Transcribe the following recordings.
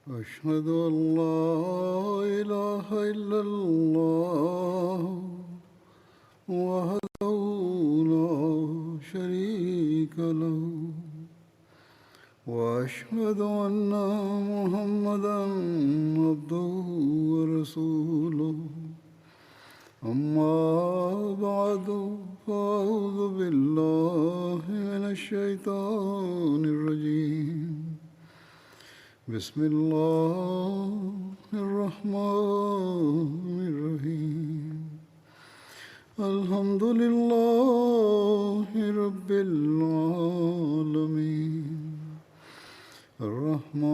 أشهد أن لا إله إلا الله وحده لا شريك له وأشهد أن محمدا عبده ورسوله أما بعد فأعوذ بالله من الشيطان الرجيم بسم الله الرحمن الرحيم الحمد لله رب العالمين الرحمن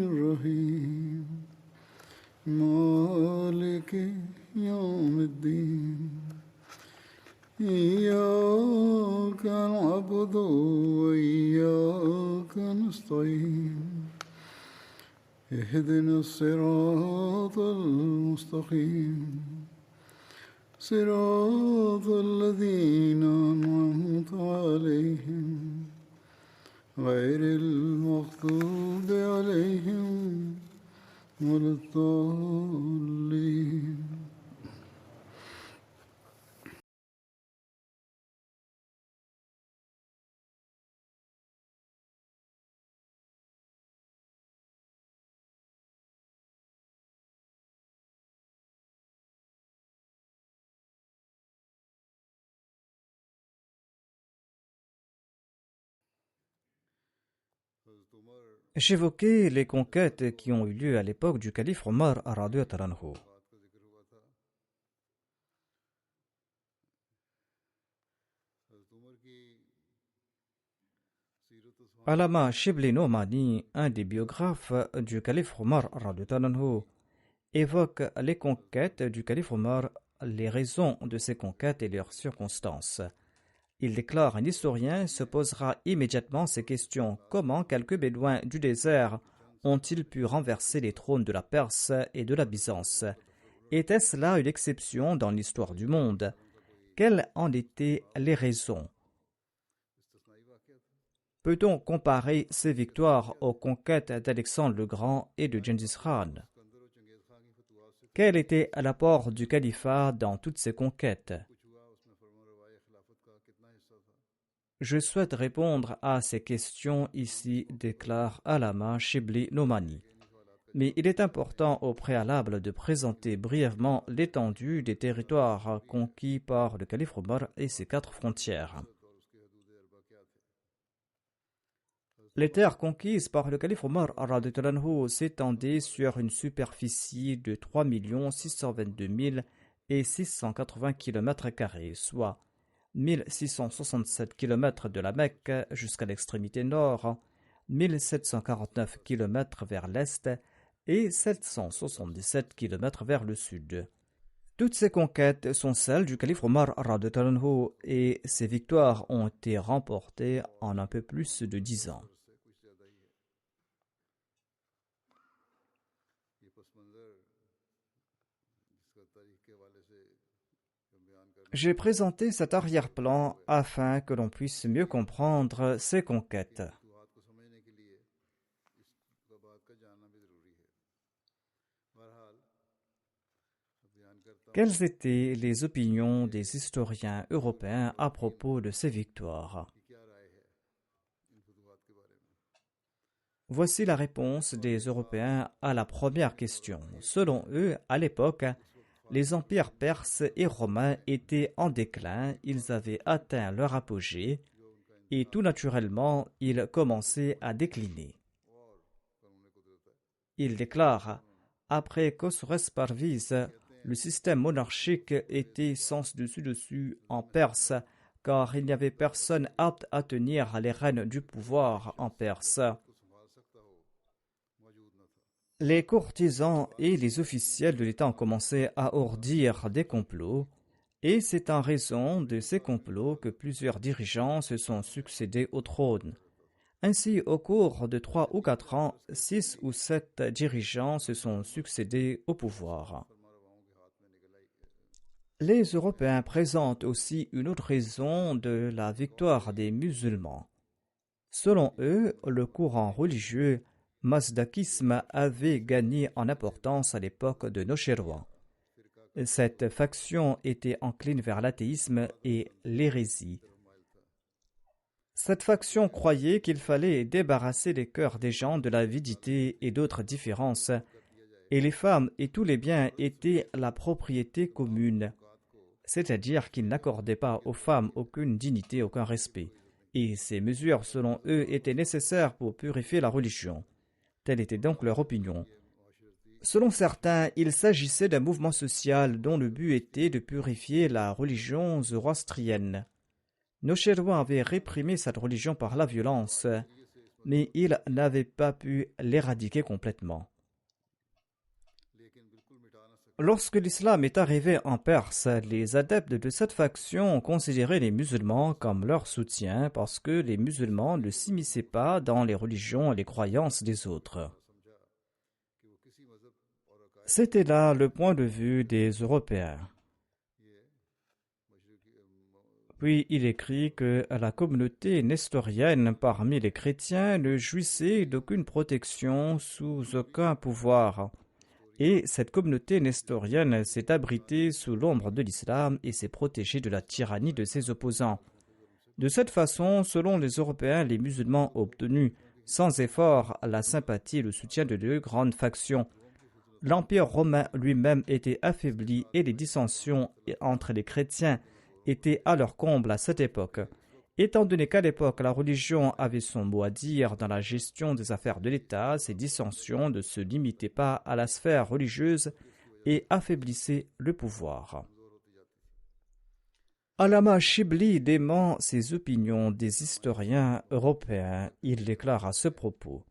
الرحيم مالك يوم الدين إياك نعبد وإياك نستعين اهدنا الصراط المستقيم صراط الذين أنعمت عليهم غير المغضوب عليهم ولا الضالين. J'évoquais les conquêtes qui ont eu lieu à l'époque du calife Omar radhiyallahu anhu. Allama Shibli Nomani, un des biographes du calife Omar radhiyallahu anhu, évoque les conquêtes du calife Omar, les raisons de ces conquêtes et leurs circonstances. Il déclare: un historien se posera immédiatement ces questions. Comment quelques bédouins du désert ont-ils pu renverser les trônes de la Perse et de la Byzance? Était-ce là une exception dans l'histoire du monde? Quelles en étaient les raisons? Peut-on comparer ces victoires aux conquêtes d'Alexandre le Grand et de Gengis Khan? Quel était l'apport du califat dans toutes ces conquêtes? Je souhaite répondre à ces questions ici, déclare Allama Shibli Nomani. Mais il est important au préalable de présenter brièvement l'étendue des territoires conquis par le calife Omar et ses 4 frontières. Les terres conquises par le calife Omar radhiyallahu anhu s'étendaient sur une superficie de 3 622 680 km², soit 1667 km de la Mecque jusqu'à l'extrémité nord, 1749 km vers l'est et 777 km vers le sud. Toutes ces conquêtes sont celles du calife Omar radhiyallahu anhu et ces victoires ont été remportées en un peu plus de 10 ans. J'ai présenté cet arrière-plan afin que l'on puisse mieux comprendre ces conquêtes. Quelles étaient les opinions des historiens européens à propos de ces victoires? Voici la réponse des Européens à la première question. Selon eux, à l'époque, les empires perses et romains étaient en déclin, ils avaient atteint leur apogée et tout naturellement, ils commençaient à décliner. Ils déclarent: après Khosroes Parviz, le système monarchique était sens dessus en Perse, car il n'y avait personne apte à tenir les rênes du pouvoir en Perse. Les courtisans et les officiels de l'État ont commencé à ourdir des complots, et c'est en raison de ces complots que plusieurs dirigeants se sont succédés au trône. Ainsi, au cours de 3 ou 4 ans, 6 ou 7 dirigeants se sont succédés au pouvoir. Les Européens présentent aussi une autre raison de la victoire des musulmans. Selon eux, le courant religieux mazdakisme avait gagné en importance à l'époque de Noshirwan. Cette faction était encline vers l'athéisme et l'hérésie. Cette faction croyait qu'il fallait débarrasser les cœurs des gens de l'avidité et d'autres différences, et les femmes et tous les biens étaient la propriété commune, c'est-à-dire qu'ils n'accordaient pas aux femmes aucune dignité, aucun respect, et ces mesures, selon eux, étaient nécessaires pour purifier la religion. Telle était donc leur opinion. Selon certains, il s'agissait d'un mouvement social dont le but était de purifier la religion zoroastrienne. Noshirwan avait réprimé cette religion par la violence, mais il n'avait pas pu l'éradiquer complètement. Lorsque l'islam est arrivé en Perse, les adeptes de cette faction ont considéré les musulmans comme leur soutien parce que les musulmans ne s'immisçaient pas dans les religions et les croyances des autres. C'était là le point de vue des Européens. Puis il écrit que la communauté nestorienne parmi les chrétiens ne jouissait d'aucune protection sous aucun pouvoir. Et cette communauté nestorienne s'est abritée sous l'ombre de l'islam et s'est protégée de la tyrannie de ses opposants. De cette façon, selon les Européens, les musulmans ont obtenu sans effort la sympathie et le soutien de deux grandes factions. L'Empire romain lui-même était affaibli et les dissensions entre les chrétiens étaient à leur comble à cette époque. Étant donné qu'à l'époque, la religion avait son mot à dire dans la gestion des affaires de l'État, ces dissensions ne se limitaient pas à la sphère religieuse et affaiblissaient le pouvoir. Allama Shibli dément ces opinions des historiens européens. Il déclare à ce propos: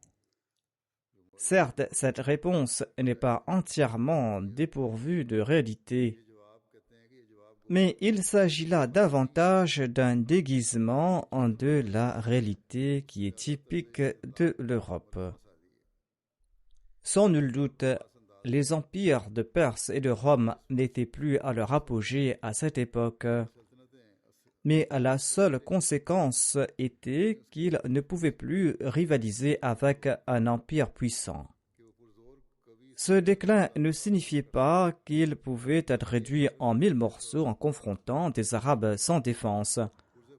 certes, cette réponse n'est pas entièrement dépourvue de réalité, mais il s'agit là davantage d'un déguisement de la réalité qui est typique de l'Europe. Sans nul doute, les empires de Perse et de Rome n'étaient plus à leur apogée à cette époque, mais la seule conséquence était qu'ils ne pouvaient plus rivaliser avec un empire puissant. Ce déclin ne signifiait pas qu'il pouvait être réduit en 1000 morceaux en confrontant des Arabes sans défense.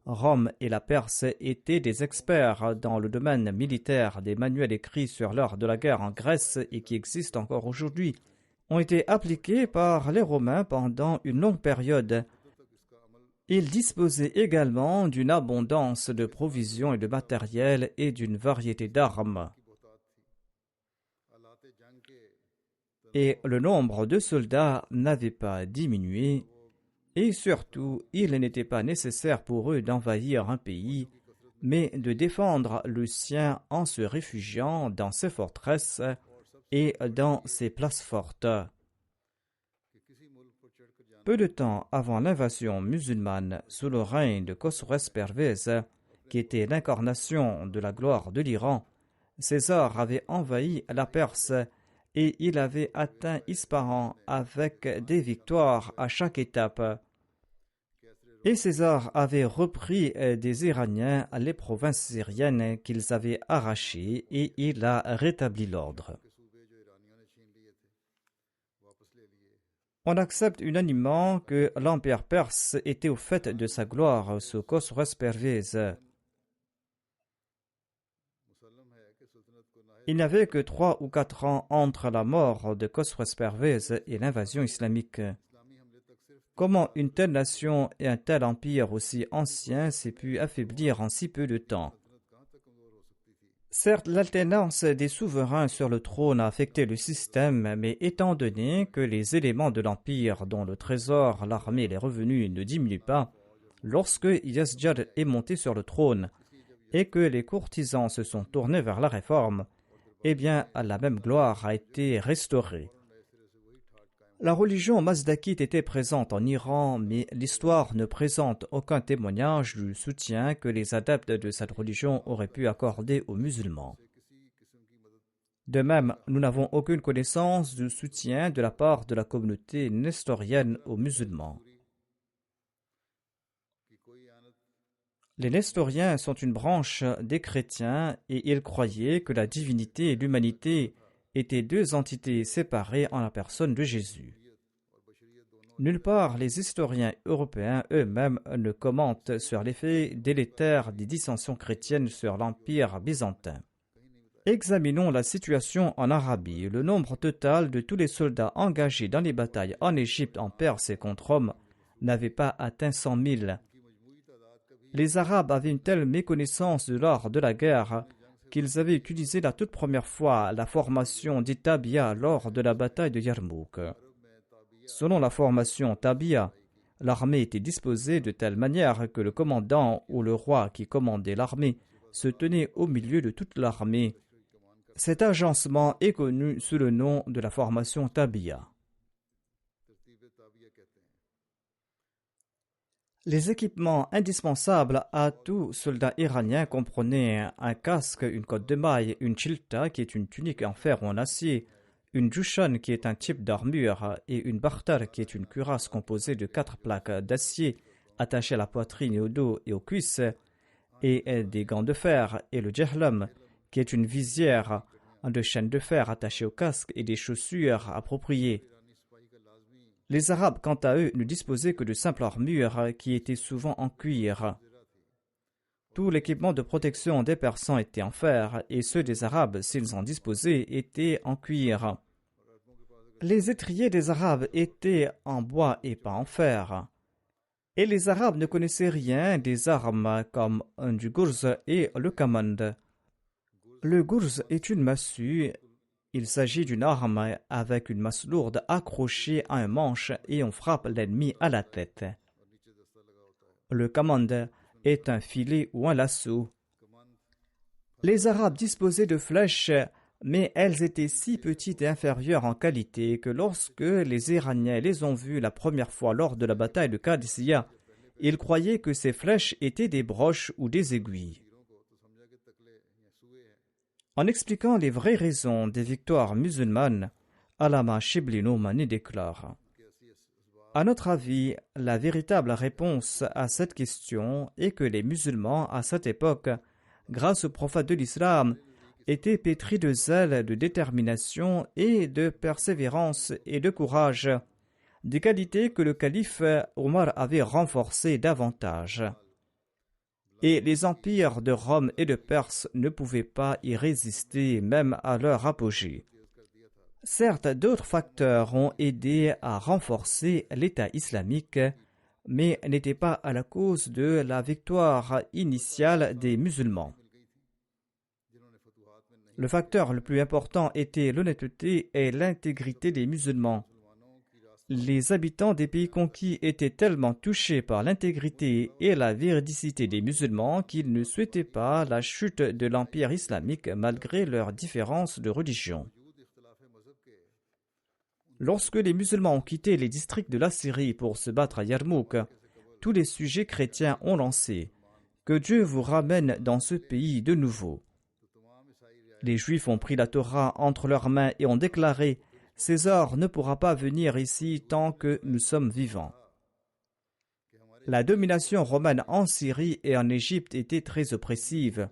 Rome et la Perse étaient des experts dans le domaine militaire. Des manuels écrits sur l'art de la guerre en Grèce et qui existent encore aujourd'hui ont été appliqués par les Romains pendant une longue période. Ils disposaient également d'une abondance de provisions et de matériel et d'une variété d'armes. Et le nombre de soldats n'avait pas diminué, et surtout, il n'était pas nécessaire pour eux d'envahir un pays, mais de défendre le sien en se réfugiant dans ses forteresses et dans ses places fortes. Peu de temps avant l'invasion musulmane sous le règne de Khosroes Pervez, qui était l'incarnation de la gloire de l'Iran, César avait envahi la Perse et il avait atteint Ispahan avec des victoires à chaque étape. Et César avait repris des Iraniens les provinces syriennes qu'ils avaient arrachées et il a rétabli l'ordre. On accepte unanimement que l'empire perse était au fait de sa gloire sous Khosroes Pervez. Il n'y avait que 3 ou 4 ans entre la mort de Khosroes Pervez et l'invasion islamique. Comment une telle nation et un tel empire aussi ancien s'est pu affaiblir en si peu de temps? Certes, l'alternance des souverains sur le trône a affecté le système, mais étant donné que les éléments de l'empire, dont le trésor, l'armée et les revenus ne diminuent pas, lorsque Yazdjad est monté sur le trône et que les courtisans se sont tournés vers la réforme, eh bien, la même gloire a été restaurée. La religion mazdakite était présente en Iran, mais l'histoire ne présente aucun témoignage du soutien que les adeptes de cette religion auraient pu accorder aux musulmans. De même, nous n'avons aucune connaissance du soutien de la part de la communauté nestorienne aux musulmans. Les nestoriens sont une branche des chrétiens et ils croyaient que la divinité et l'humanité étaient deux entités séparées en la personne de Jésus. Nulle part les historiens européens eux-mêmes ne commentent sur l'effet délétère des dissensions chrétiennes sur l'Empire byzantin. Examinons la situation en Arabie. Le nombre total de tous les soldats engagés dans les batailles en Égypte, en Perse et contre Rome n'avait pas atteint 100 000. Les Arabes avaient une telle méconnaissance de l'art de la guerre qu'ils avaient utilisé la toute première fois la formation dite Tabia lors de la bataille de Yarmouk. Selon la formation Tabia, l'armée était disposée de telle manière que le commandant ou le roi qui commandait l'armée se tenait au milieu de toute l'armée. Cet agencement est connu sous le nom de la formation Tabia. Les équipements indispensables à tout soldat iranien comprenaient un casque, une cotte de maille, une chilta qui est une tunique en fer ou en acier, une jushan qui est un type d'armure et une bartar qui est une cuirasse composée de 4 plaques d'acier attachées à la poitrine et au dos et aux cuisses, et des gants de fer, et le jahlam qui est une visière de chaîne de fer attachée au casque et des chaussures appropriées. Les Arabes, quant à eux, ne disposaient que de simples armures qui étaient souvent en cuir. Tout l'équipement de protection des Persans était en fer et ceux des Arabes, s'ils en disposaient, étaient en cuir. Les étriers des Arabes étaient en bois et pas en fer. Et les Arabes ne connaissaient rien des armes comme du gourz et le kamand. Le gourz est une massue. Il s'agit d'une arme avec une masse lourde accrochée à un manche et on frappe l'ennemi à la tête. Le kamand est un filet ou un lasso. Les Arabes disposaient de flèches, mais elles étaient si petites et inférieures en qualité que lorsque les Iraniens les ont vues la première fois lors de la bataille de Qadisiyah, ils croyaient que ces flèches étaient des broches ou des aiguilles. En expliquant les vraies raisons des victoires musulmanes, Allama Shibli Nomani déclare: à notre avis, la véritable réponse à cette question est que les musulmans, à cette époque, grâce au prophète de l'islam, étaient pétris de zèle, de détermination et de persévérance et de courage, des qualités que le calife Omar avait renforcées davantage. Et les empires de Rome et de Perse ne pouvaient pas y résister même à leur apogée. Certes, d'autres facteurs ont aidé à renforcer l'État islamique, mais n'étaient pas à la cause de la victoire initiale des musulmans. Le facteur le plus important était l'honnêteté et l'intégrité des musulmans. Les habitants des pays conquis étaient tellement touchés par l'intégrité et la véridicité des musulmans qu'ils ne souhaitaient pas la chute de l'empire islamique malgré leurs différences de religion. Lorsque les musulmans ont quitté les districts de la Syrie pour se battre à Yarmouk, tous les sujets chrétiens ont lancé « Que Dieu vous ramène dans ce pays de nouveau ». Les Juifs ont pris la Torah entre leurs mains et ont déclaré « César ne pourra pas venir ici tant que nous sommes vivants ». La domination romaine en Syrie et en Égypte était très oppressive.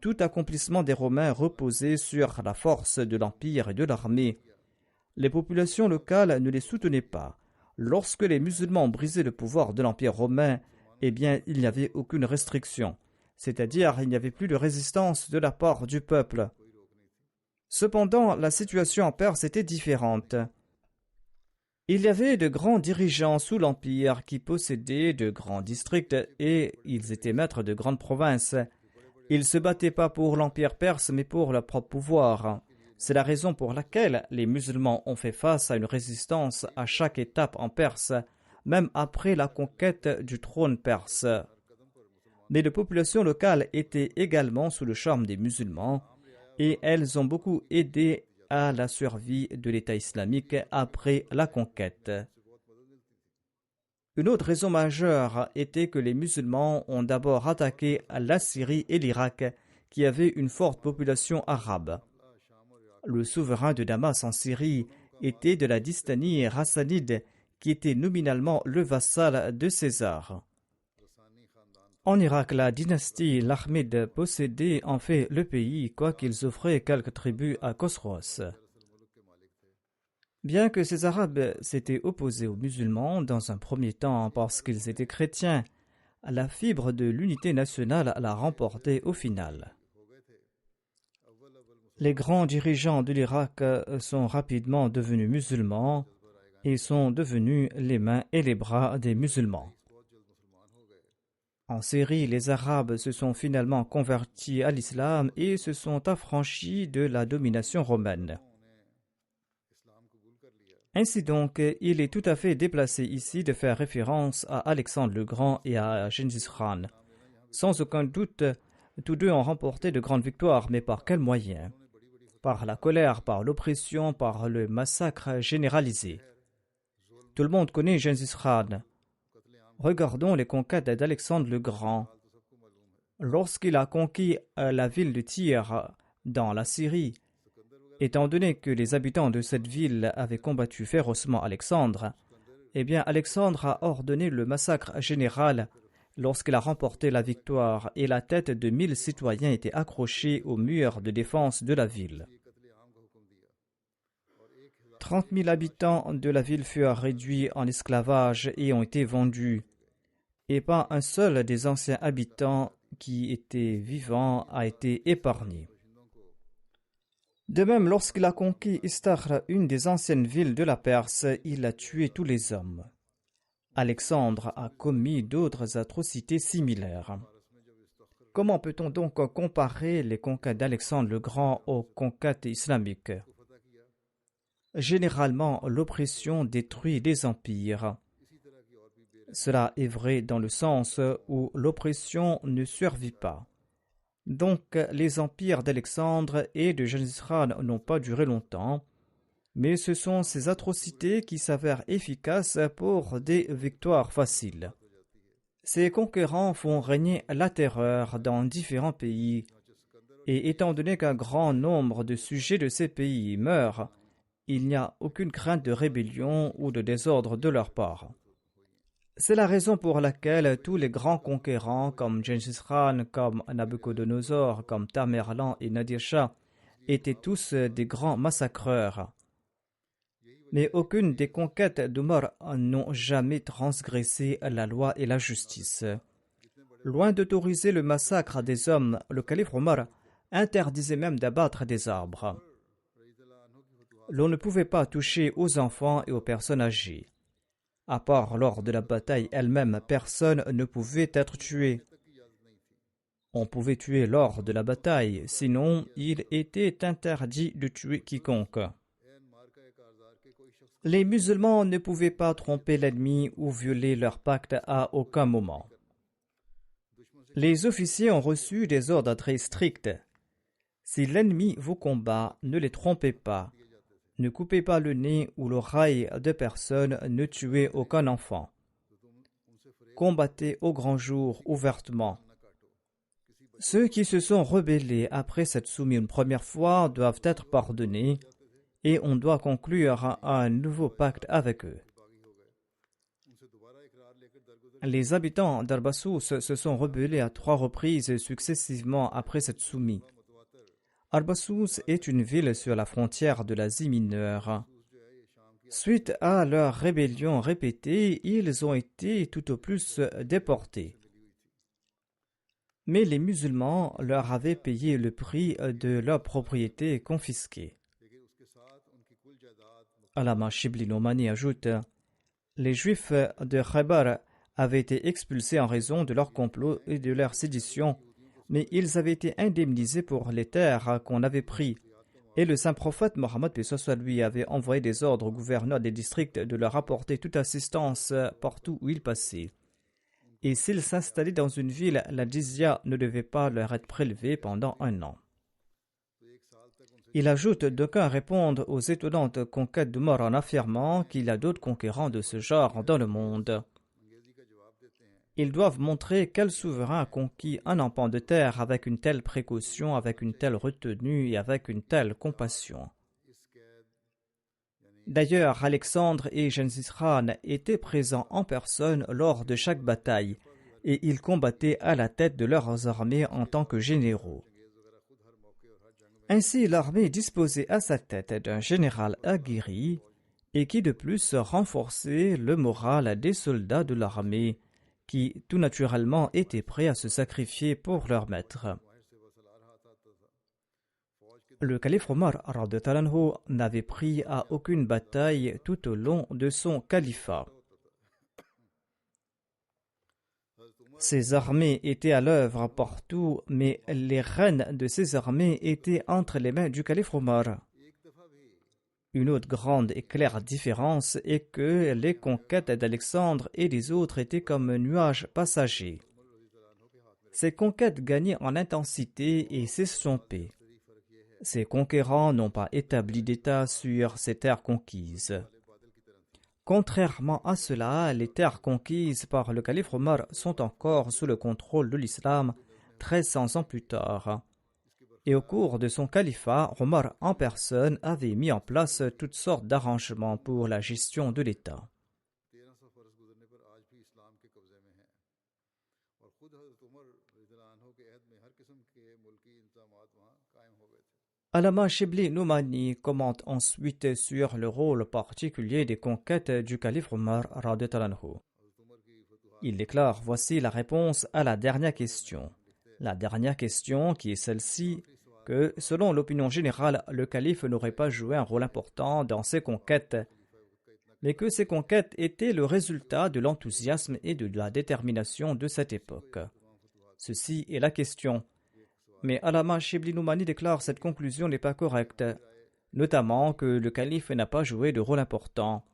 Tout accomplissement des Romains reposait sur la force de l'empire et de l'armée. Les populations locales ne les soutenaient pas. Lorsque les musulmans ont brisé le pouvoir de l'empire romain, eh bien, il n'y avait aucune restriction, c'est-à-dire il n'y avait plus de résistance de la part du peuple. Cependant, la situation en Perse était différente. Il y avait de grands dirigeants sous l'Empire qui possédaient de grands districts et ils étaient maîtres de grandes provinces. Ils ne se battaient pas pour l'Empire perse mais pour leur propre pouvoir. C'est la raison pour laquelle les musulmans ont fait face à une résistance à chaque étape en Perse, même après la conquête du trône perse. Mais les populations locales étaient également sous le charme des musulmans et elles ont beaucoup aidé à la survie de l'État islamique après la conquête. Une autre raison majeure était que les musulmans ont d'abord attaqué la Syrie et l'Irak, qui avaient une forte population arabe. Le souverain de Damas en Syrie était de la dynastie Hassanide, qui était nominalement le vassal de César. En Irak, la dynastie Lahmide possédait en fait le pays, quoiqu'ils offraient quelques tribus à Khosrows. Bien que ces Arabes s'étaient opposés aux musulmans dans un premier temps parce qu'ils étaient chrétiens, la fibre de l'unité nationale l'a remporté au final. Les grands dirigeants de l'Irak sont rapidement devenus musulmans et sont devenus les mains et les bras des musulmans. En Syrie, les Arabes se sont finalement convertis à l'islam et se sont affranchis de la domination romaine. Ainsi donc, il est tout à fait déplacé ici de faire référence à Alexandre le Grand et à Gengis Khan. Sans aucun doute, tous deux ont remporté de grandes victoires, mais par quels moyens? Par la colère, par l'oppression, par le massacre généralisé. Tout le monde connaît Gengis Khan. Regardons les conquêtes d'Alexandre le Grand. Lorsqu'il a conquis la ville de Tyr dans la Syrie, étant donné que les habitants de cette ville avaient combattu férocement Alexandre, eh bien Alexandre a ordonné le massacre général lorsqu'il a remporté la victoire et la tête de 1000 citoyens était accrochée au mur de défense de la ville. 30 000 habitants de la ville furent réduits en esclavage et ont été vendus, et pas un seul des anciens habitants qui étaient vivants a été épargné. De même, lorsqu'il a conquis Istakhr, une des anciennes villes de la Perse, il a tué tous les hommes. Alexandre a commis d'autres atrocités similaires. Comment peut-on donc comparer les conquêtes d'Alexandre le Grand aux conquêtes islamiques? Généralement, l'oppression détruit les empires. Cela est vrai dans le sens où l'oppression ne survit pas. Donc, les empires d'Alexandre et de Gengis Khan n'ont pas duré longtemps, mais ce sont ces atrocités qui s'avèrent efficaces pour des victoires faciles. Ces conquérants font régner la terreur dans différents pays, et étant donné qu'un grand nombre de sujets de ces pays meurent, il n'y a aucune crainte de rébellion ou de désordre de leur part. C'est la raison pour laquelle tous les grands conquérants comme Gengis Khan, comme Nabucodonosor, comme Tamerlan et Nadir Shah étaient tous des grands massacreurs. Mais aucune des conquêtes d'Omar n'ont jamais transgressé la loi et la justice. Loin d'autoriser le massacre des hommes, le calife Omar interdisait même d'abattre des arbres. L'on ne pouvait pas toucher aux enfants et aux personnes âgées. À part lors de la bataille elle-même, personne ne pouvait être tué. On pouvait tuer lors de la bataille, sinon il était interdit de tuer quiconque. Les musulmans ne pouvaient pas tromper l'ennemi ou violer leur pacte à aucun moment. Les officiers ont reçu des ordres très stricts. Si l'ennemi vous combat, ne les trompez pas. Ne coupez pas le nez ou l'oreille de personne, ne tuez aucun enfant. Combattez au grand jour ouvertement. Ceux qui se sont rebellés après s'être soumis une première fois doivent être pardonnés et on doit conclure un nouveau pacte avec eux. Les habitants d'Arbassous se sont rebellés à 3 reprises successivement après s'être soumis. Arbassous est une ville sur la frontière de l'Asie mineure. Suite à leur rébellion répétée, ils ont été tout au plus déportés. Mais les musulmans leur avaient payé le prix de leurs propriétés confisquées. Allama Shibli Nomani ajoute: les Juifs de Khaybar avaient été expulsés en raison de leur complot et de leur sédition, mais ils avaient été indemnisés pour les terres qu'on avait prises. Et le saint prophète Mohammed lui avait envoyé des ordres aux gouverneurs des districts de leur apporter toute assistance partout où ils passaient. Et s'ils s'installaient dans une ville, la jizya ne devait pas leur être prélevée pendant 1 an. Il ajoute d'aucuns répondent aux étonnantes conquêtes d'Omar en affirmant qu'il y a d'autres conquérants de ce genre dans le monde. Ils doivent montrer quel souverain a conquis un empan de terre avec une telle précaution, avec une telle retenue et avec une telle compassion. D'ailleurs, Alexandre et Gengis Khan étaient présents en personne lors de chaque bataille, et ils combattaient à la tête de leurs armées en tant que généraux. Ainsi, l'armée disposait à sa tête d'un général aguerri et qui de plus renforçait le moral des soldats de l'armée qui tout naturellement étaient prêts à se sacrifier pour leur maître. Le calife Omar radhiyallahu anhu n'avait pris à aucune bataille tout au long de son califat. Ses armées étaient à l'œuvre partout, mais les rênes de ces armées étaient entre les mains du calife Omar. Une autre grande et claire différence est que les conquêtes d'Alexandre et des autres étaient comme nuages passagers. Ces conquêtes gagnaient en intensité et s'estompaient. Ces conquérants n'ont pas établi d'État sur ces terres conquises. Contrairement à cela, les terres conquises par le calife Omar sont encore sous le contrôle de l'islam 1300 ans plus tard. Et au cours de son califat, Omar en personne avait mis en place toutes sortes d'arrangements pour la gestion de l'État. Allama Shibli Noumani commente ensuite sur le rôle particulier des conquêtes du calife Omar radhiyallahu anhu. Il déclare: voici la réponse à la dernière question. La dernière question qui est celle-ci, que selon l'opinion générale, le calife n'aurait pas joué un rôle important dans ces conquêtes, mais que ces conquêtes étaient le résultat de l'enthousiasme et de la détermination de cette époque. Ceci est la question. Mais Allama Shibli Noumani déclare cette conclusion n'est pas correcte, notamment que le calife n'a pas joué de rôle important.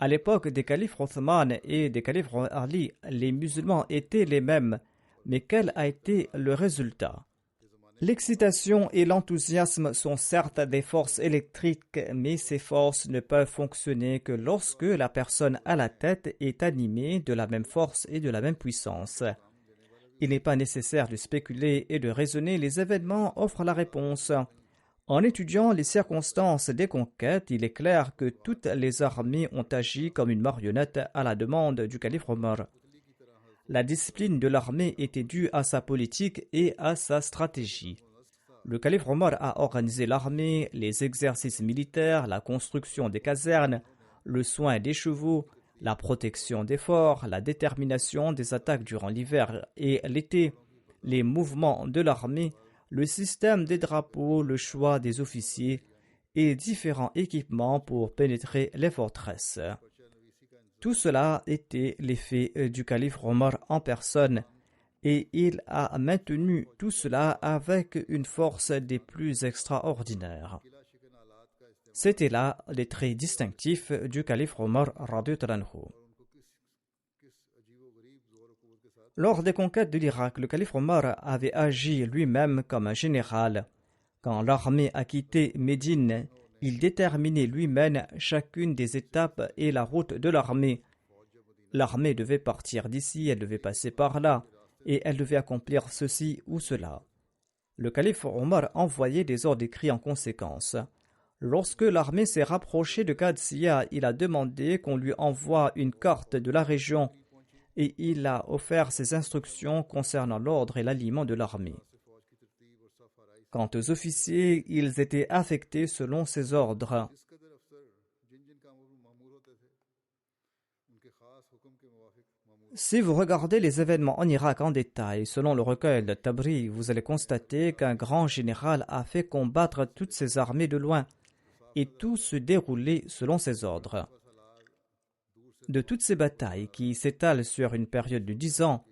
À l'époque des califes Othman et des califes Ali, les musulmans étaient les mêmes, mais quel a été le résultat? L'excitation et l'enthousiasme sont certes des forces électriques, mais ces forces ne peuvent fonctionner que lorsque la personne à la tête est animée de la même force et de la même puissance. Il n'est pas nécessaire de spéculer et de raisonner, les événements offrent la réponse. En étudiant les circonstances des conquêtes, il est clair que toutes les armées ont agi comme une marionnette à la demande du calife Omar. La discipline de l'armée était due à sa politique et à sa stratégie. Le calife Omar a organisé l'armée, les exercices militaires, la construction des casernes, le soin des chevaux, la protection des forts, la détermination des attaques durant l'hiver et l'été, les mouvements de l'armée, le système des drapeaux, le choix des officiers et différents équipements pour pénétrer les forteresses. Tout cela était l'effet du calife Omar en personne et il a maintenu tout cela avec une force des plus extraordinaires. C'étaient là les traits distinctifs du calife Omar radhiyallahu anhu. Lors des conquêtes de l'Irak, le calife Omar avait agi lui-même comme un général. Quand l'armée a quitté Médine, il déterminait lui-même chacune des étapes et la route de l'armée. L'armée devait partir d'ici, elle devait passer par là, et elle devait accomplir ceci ou cela. Le calife Omar envoyait des ordres écrits en conséquence. Lorsque l'armée s'est rapprochée de Qadsiya, il a demandé qu'on lui envoie une carte de la région et il a offert ses instructions concernant l'ordre et l'aliment de l'armée. Quant aux officiers, ils étaient affectés selon ses ordres. Si vous regardez les événements en Irak en détail, selon le recueil de Tabri, vous allez constater qu'un grand général a fait combattre toutes ses armées de loin, et tout se déroulait selon ses ordres. De toutes ces batailles qui s'étalent sur une période de 10 ans,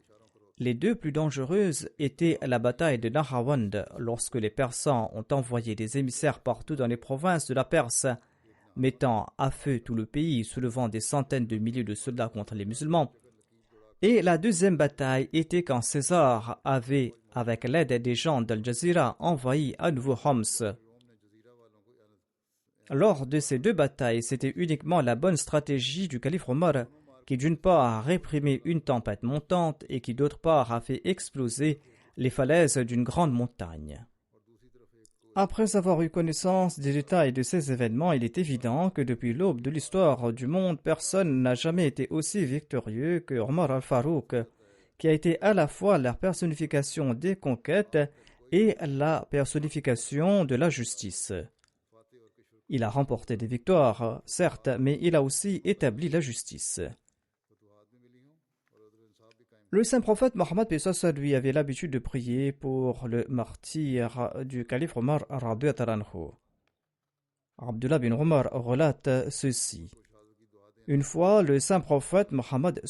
les deux plus dangereuses étaient la bataille de Nahrawand, lorsque les Persans ont envoyé des émissaires partout dans les provinces de la Perse, mettant à feu tout le pays, soulevant des centaines de milliers de soldats contre les musulmans. Et la deuxième bataille était quand César avait, avec l'aide des gens d'Al-Jazira, envahi à nouveau Homs. Lors de ces deux batailles, c'était uniquement la bonne stratégie du calife Omar qui d'une part a réprimé une tempête montante et qui d'autre part a fait exploser les falaises d'une grande montagne. Après avoir eu connaissance des détails de ces événements, il est évident que depuis l'aube de l'histoire du monde, personne n'a jamais été aussi victorieux que Omar al-Farouk, qui a été à la fois la personnification des conquêtes et la personnification de la justice. Il a remporté des victoires, certes, mais il a aussi établi la justice. Le saint prophète Mohammed lui avait l'habitude de prier pour le martyr du calife Omar radhiyallahu anhu. Abdullah bin Omar relate ceci. Une fois, le saint prophète Mohammed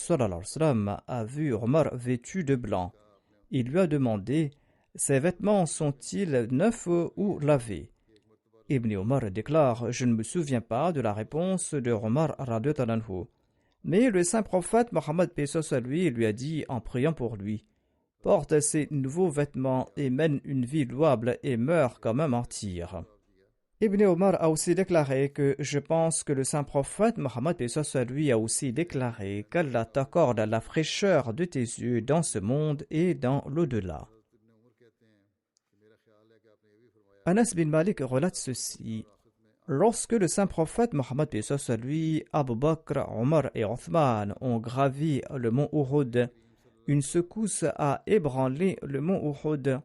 a vu Omar vêtu de blanc. Il lui a demandé: ses vêtements sont-ils neufs ou lavés? Ibn Omar déclare: je ne me souviens pas de la réponse de Omar radhiyallahu anhu. Mais le saint prophète Mohammed lui a dit en priant pour lui: porte ces nouveaux vêtements et mène une vie louable et meurt comme un martyr. Ibn Omar a aussi déclaré que je pense que le saint prophète Mohammed lui a aussi déclaré qu'Allah t'accorde la fraîcheur de tes yeux dans ce monde et dans l'au-delà. Anas bin Malik relate ceci. Lorsque le saint prophète Mohammed lui, Abu Bakr, Omar et Othman ont gravi le mont Uhud, une secousse a ébranlé le mont Uhud.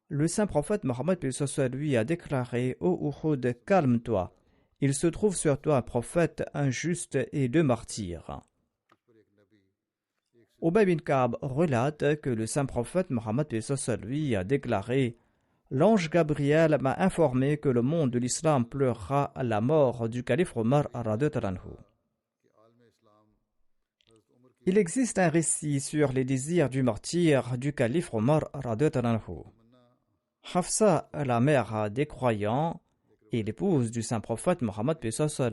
Le saint prophète Mohammed lui a déclaré: ô Uhud, calme-toi. Il se trouve sur toi un prophète, un juste et deux martyrs. Ubay bin Ka'b relate que le saint prophète Mohammed lui a déclaré: l'ange Gabriel m'a informé que le monde de l'islam pleurera à la mort du calife Omar radhiyallahu anhu. Il existe un récit sur les désirs du martyr du calife Omar radhiyallahu anhu. Hafsa, la mère des croyants et l'épouse du saint prophète Mohammed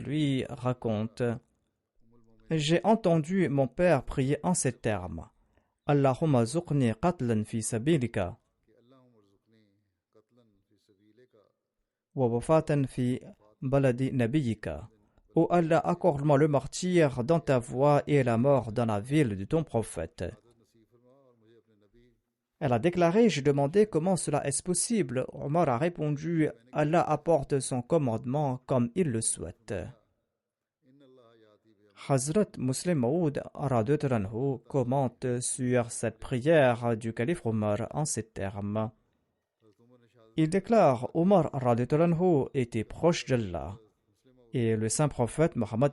lui raconte: j'ai entendu mon père prier en ces termes: Allahumma zuqni qatlan fi sabilika wa wafatan fi baladi nabiyika. Ô Allah, accorde-moi le martyr dans ta voie et la mort dans la ville de ton prophète. Elle a déclaré: j'ai demandé comment cela est possible. Omar a répondu: Allah apporte son commandement comme il le souhaite. Hazrat Muslim Maud radhiyallahu anhu commente sur cette prière du calife Omar en ces termes. Il déclare: Omar radhiyallahu anhu était proche d'Allah. Et le saint prophète Mohammed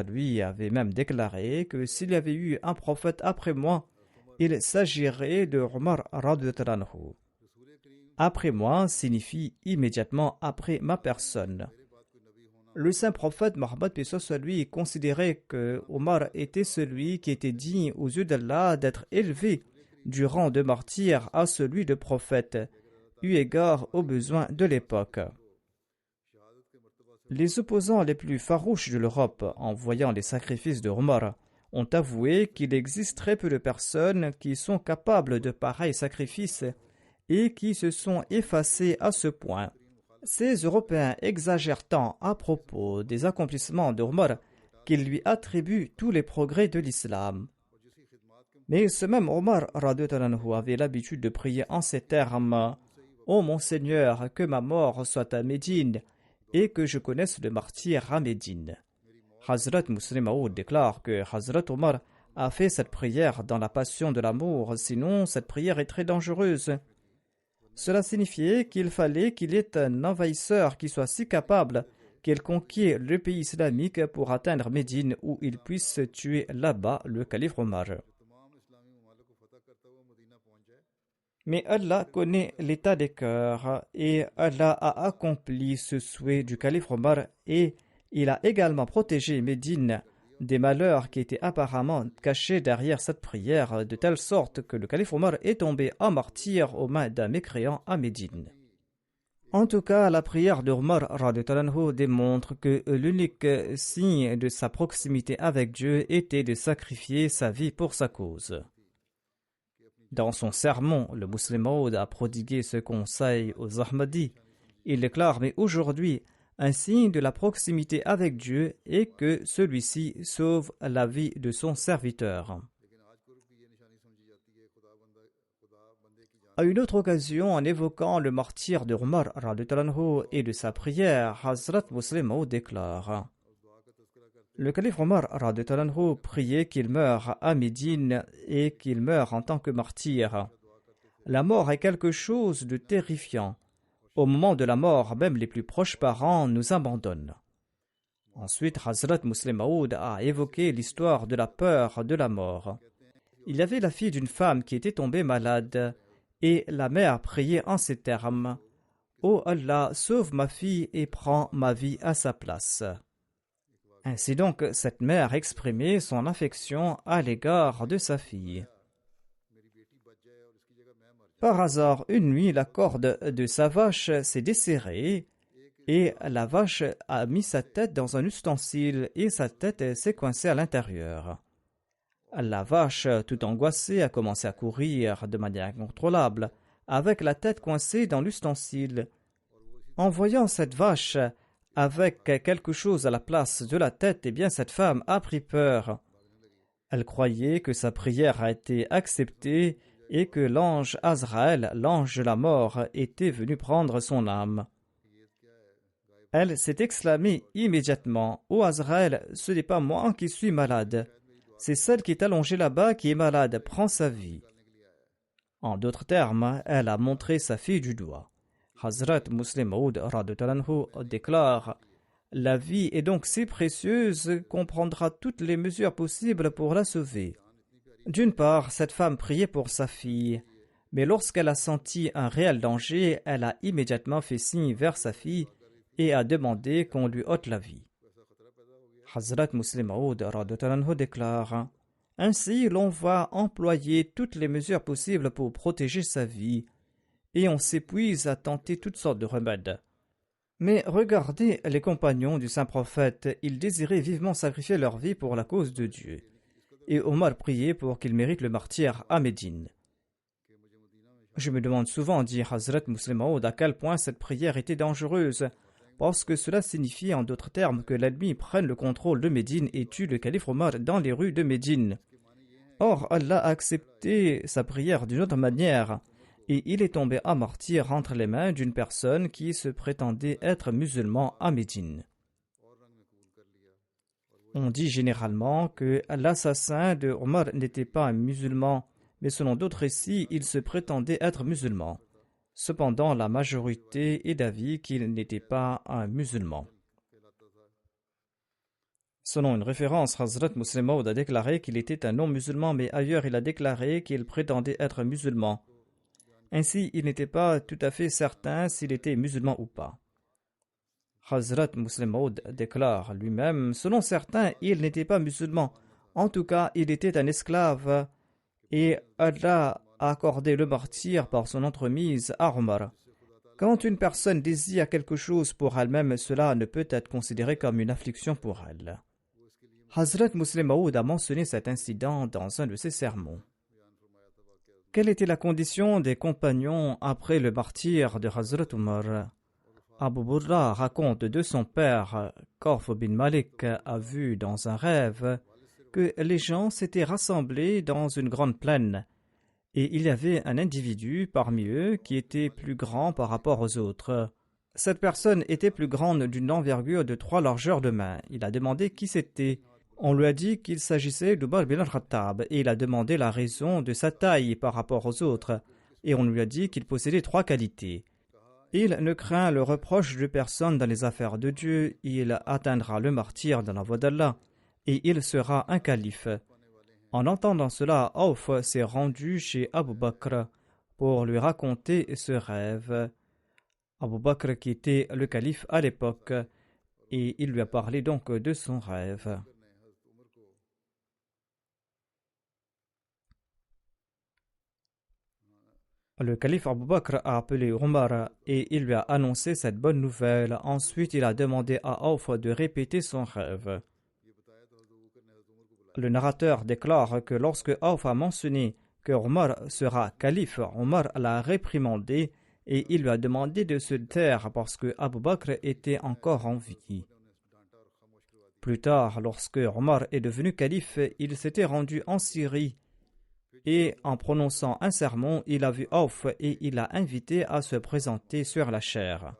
lui avait même déclaré que s'il y avait eu un prophète après moi, il s'agirait de Omar radhiyallahu anhu. Après moi signifie immédiatement après ma personne. Le saint prophète Mohammed lui considérait que Omar était celui qui était digne aux yeux d'Allah d'être élevé du rang de martyr à celui de prophète, eu égard aux besoins de l'époque. Les opposants les plus farouches de l'Europe, en voyant les sacrifices de Omar, ont avoué qu'il existe très peu de personnes qui sont capables de pareils sacrifices et qui se sont effacés à ce point. Ces Européens exagèrent tant à propos des accomplissements d'Omar qu'ils lui attribuent tous les progrès de l'islam. Mais ce même Omar radhiyallahu anhu avait l'habitude de prier en ces termes: ô mon Seigneur, que ma mort soit à Médine et que je connaisse le martyr à Médine. Hazrat Muslim Maud déclare que Hazrat Omar a fait cette prière dans la passion de l'amour, sinon cette prière est très dangereuse. Cela signifiait qu'il fallait qu'il ait un envahisseur qui soit si capable qu'il conquiert le pays islamique pour atteindre Médine où il puisse tuer là-bas le calife Omar. Mais Allah connaît l'état des cœurs et Allah a accompli ce souhait du calife Omar et il a également protégé Médine des malheurs qui étaient apparemment cachés derrière cette prière, de telle sorte que le calife Omar est tombé en martyr aux mains d'un mécréant à Médine. En tout cas, la prière d'Omar radhiyallahu anhu démontre que l'unique signe de sa proximité avec Dieu était de sacrifier sa vie pour sa cause. Dans son sermon, le Muslim Maud a prodigué ce conseil aux Ahmadis. Il déclare: mais aujourd'hui, un signe de la proximité avec Dieu est que celui-ci sauve la vie de son serviteur. À une autre occasion, en évoquant le martyr de Omar radhiyallahu anhu et de sa prière, Hazrat Muslim Maud déclare: Le calife Omar radhiyallahu anhu priait qu'il meure à Médine et qu'il meure en tant que martyr. La mort est quelque chose de terrifiant. Au moment de la mort, même les plus proches parents nous abandonnent. Ensuite, Hazrat Muslim Maud a évoqué l'histoire de la peur de la mort. Il y avait la fille d'une femme qui était tombée malade et la mère priait en ces termes: « Ô Allah, sauve ma fille et prends ma vie à sa place. » Ainsi donc, cette mère exprimait son affection à l'égard de sa fille. Par hasard, une nuit, la corde de sa vache s'est desserrée et la vache a mis sa tête dans un ustensile et sa tête s'est coincée à l'intérieur. La vache, tout angoissée, a commencé à courir de manière incontrôlable, avec la tête coincée dans l'ustensile. En voyant cette vache avec quelque chose à la place de la tête, eh bien cette femme a pris peur. Elle croyait que sa prière a été acceptée et que l'ange Azraël, l'ange de la mort, était venu prendre son âme. Elle s'est exclamée immédiatement: « Ô Azraël, ce n'est pas moi qui suis malade. C'est celle qui est allongée là-bas qui est malade, prends sa vie. » En d'autres termes, elle a montré sa fille du doigt. Hazrat Muslim Maud déclare: « La vie est donc si précieuse qu'on prendra toutes les mesures possibles pour la sauver. » D'une part, cette femme priait pour sa fille, mais lorsqu'elle a senti un réel danger, elle a immédiatement fait signe vers sa fille et a demandé qu'on lui ôte la vie. Hazrat Muslim Maud déclare: « Ainsi, l'on va employer toutes les mesures possibles pour protéger sa vie, et on s'épuise à tenter toutes sortes de remèdes. Mais regardez les compagnons du saint prophète, ils désiraient vivement sacrifier leur vie pour la cause de Dieu. Et Omar priait pour qu'il mérite le martyr à Médine. Je me demande souvent, dit Hazrat Muslim Maud, à quel point cette prière était dangereuse, parce que cela signifie en d'autres termes que l'ennemi prenne le contrôle de Médine et tue le calife Omar dans les rues de Médine. Or, Allah a accepté sa prière d'une autre manière, et il est tombé à martyr entre les mains d'une personne qui se prétendait être musulman à Médine. On dit généralement que l'assassin de Omar n'était pas un musulman, mais selon d'autres récits, il se prétendait être musulman. Cependant, la majorité est d'avis qu'il n'était pas un musulman. Selon une référence, Hazrat Muslim Maud a déclaré qu'il était un non-musulman, mais ailleurs il a déclaré qu'il prétendait être musulman. Ainsi, il n'était pas tout à fait certain s'il était musulman ou pas. Hazrat Muslim Maud déclare lui-même: selon certains, il n'était pas musulman. En tout cas, il était un esclave et Allah a accordé le martyr par son entremise à Omar. Quand une personne désire quelque chose pour elle-même, cela ne peut être considéré comme une affliction pour elle. Hazrat Muslim Maud a mentionné cet incident dans un de ses sermons. Quelle était la condition des compagnons après le martyr de Hazrat Omar? Abu Burra raconte de son père qu'Awf bin Malik a vu dans un rêve que les gens s'étaient rassemblés dans une grande plaine et il y avait un individu parmi eux qui était plus grand par rapport aux autres. Cette personne était plus grande d'une envergure de 3 largeurs de main. Il a demandé qui c'était. On lui a dit qu'il s'agissait d'Umar bin al-Khattab et il a demandé la raison de sa taille par rapport aux autres et on lui a dit qu'il possédait 3 qualités. Il ne craint le reproche de personne dans les affaires de Dieu, il atteindra le martyr dans la voie d'Allah et il sera un calife. En entendant cela, Awf s'est rendu chez Abu Bakr pour lui raconter ce rêve. Abu Bakr qui était le calife à l'époque et il lui a parlé donc de son rêve. Le calife Abu Bakr a appelé Omar et il lui a annoncé cette bonne nouvelle. Ensuite, il a demandé à Awf de répéter son rêve. Le narrateur déclare que lorsque Awf a mentionné que Omar sera calife, Omar l'a réprimandé et il lui a demandé de se taire parce que Abu Bakr était encore en vie. Plus tard, lorsque Omar est devenu calife, il s'était rendu en Syrie et en prononçant un sermon, il a vu Awf et il l'a invité à se présenter sur la chaire.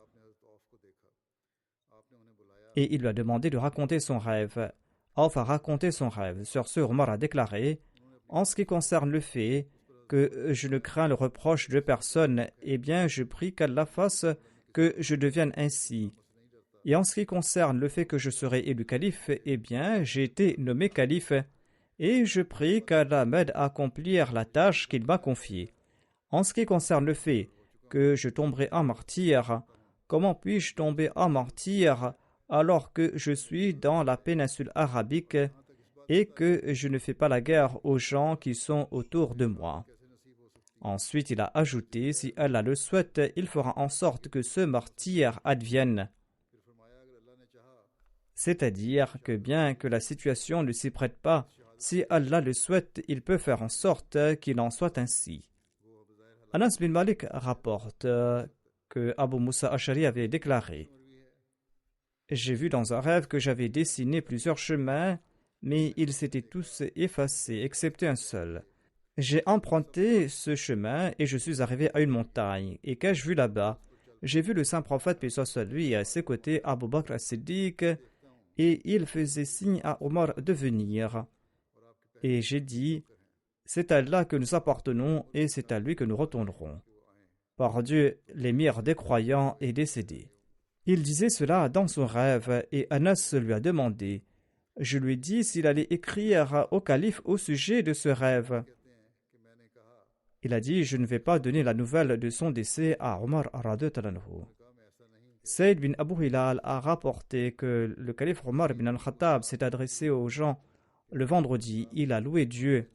Et il lui a demandé de raconter son rêve. Auf a raconté son rêve. Sur ce, Omar a déclaré: en ce qui concerne le fait que je ne crains le reproche de personne, eh bien, je prie qu'Allah fasse que je devienne ainsi. Et en ce qui concerne le fait que je serai élu calife, eh bien, j'ai été nommé calife et je prie qu'Allah m'aide à accomplir la tâche qu'il m'a confiée. En ce qui concerne le fait que je tomberai en martyr, comment puis-je tomber en martyr alors que je suis dans la péninsule arabique et que je ne fais pas la guerre aux gens qui sont autour de moi? Ensuite, il a ajouté: si Allah le souhaite, il fera en sorte que ce martyr advienne. C'est-à-dire que bien que la situation ne s'y prête pas, si Allah le souhaite, il peut faire en sorte qu'il en soit ainsi. Anas bin Malik rapporte que Abu Musa Ash'ari avait déclaré: j'ai vu dans un rêve que j'avais dessiné plusieurs chemins, mais ils s'étaient tous effacés, excepté un seul. J'ai emprunté ce chemin et je suis arrivé à une montagne. Et qu'ai-je vu là-bas? J'ai vu le saint prophète, paix soit sur lui, et à ses côtés Abu Bakr as-Siddiq, et il faisait signe à Omar de venir. Et j'ai dit: c'est à Allah que nous appartenons et c'est à lui que nous retournerons. Par Dieu, l'émir des croyants est décédé. Il disait cela dans son rêve et Anas lui a demandé. Je lui ai dit s'il allait écrire au calife au sujet de ce rêve. Il a dit: je ne vais pas donner la nouvelle de son décès à Omar radhiyallahu anhu. Saïd bin Abu Hilal a rapporté que le calife Omar bin al-Khattab s'est adressé aux gens le vendredi. Il a loué Dieu.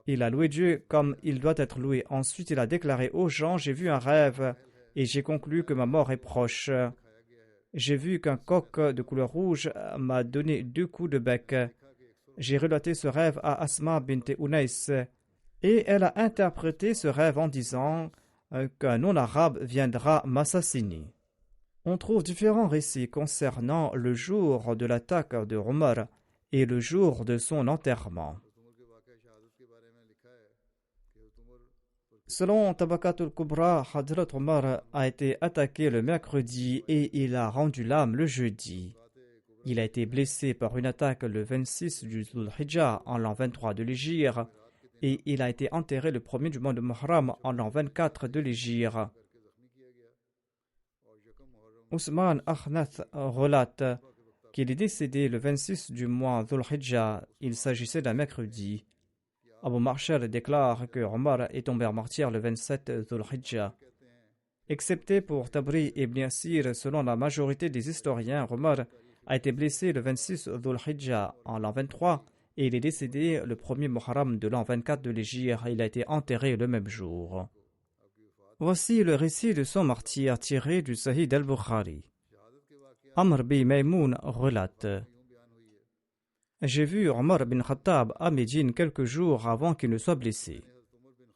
Il a loué Dieu comme il doit être loué. Ensuite, il a déclaré aux gens: j'ai vu un rêve et j'ai conclu que ma mort est proche. J'ai vu qu'un coq de couleur rouge m'a donné 2 coups de bec. J'ai relaté ce rêve à Asma bint Unais et elle a interprété ce rêve en disant qu'un non-arabe viendra m'assassiner. On trouve différents récits concernant le jour de l'attaque de Omar et le jour de son enterrement. Selon Tabaqatul Kubra, Hadrat Omar a été attaqué le mercredi et il a rendu l'âme le jeudi. Il a été blessé par une attaque le 26 du Dhul-Hijjah en l'an 23 de l'Hégire et il a été enterré le 1er du mois de Muharram en l'an 24 de l'Hégire. Ousmane Akhnath relate qu'il est décédé le 26 du mois Dhul-Hijjah. Il s'agissait d'un mercredi. Abu Marshal déclare que Omar est tombé en martyr le 27 Dhul-Hijjah. Excepté pour Tabri et Ibn Asir, selon la majorité des historiens, Omar a été blessé le 26 Dhul-Hijjah en l'an 23 et il est décédé le 1er Muharram de l'an 24 de l'Hégire. Il a été enterré le même jour. Voici le récit de son martyr tiré du Sahih al-Bukhari. Amr bin Maymoun relate: j'ai vu Omar bin Khattab à Médine quelques jours avant qu'il ne soit blessé.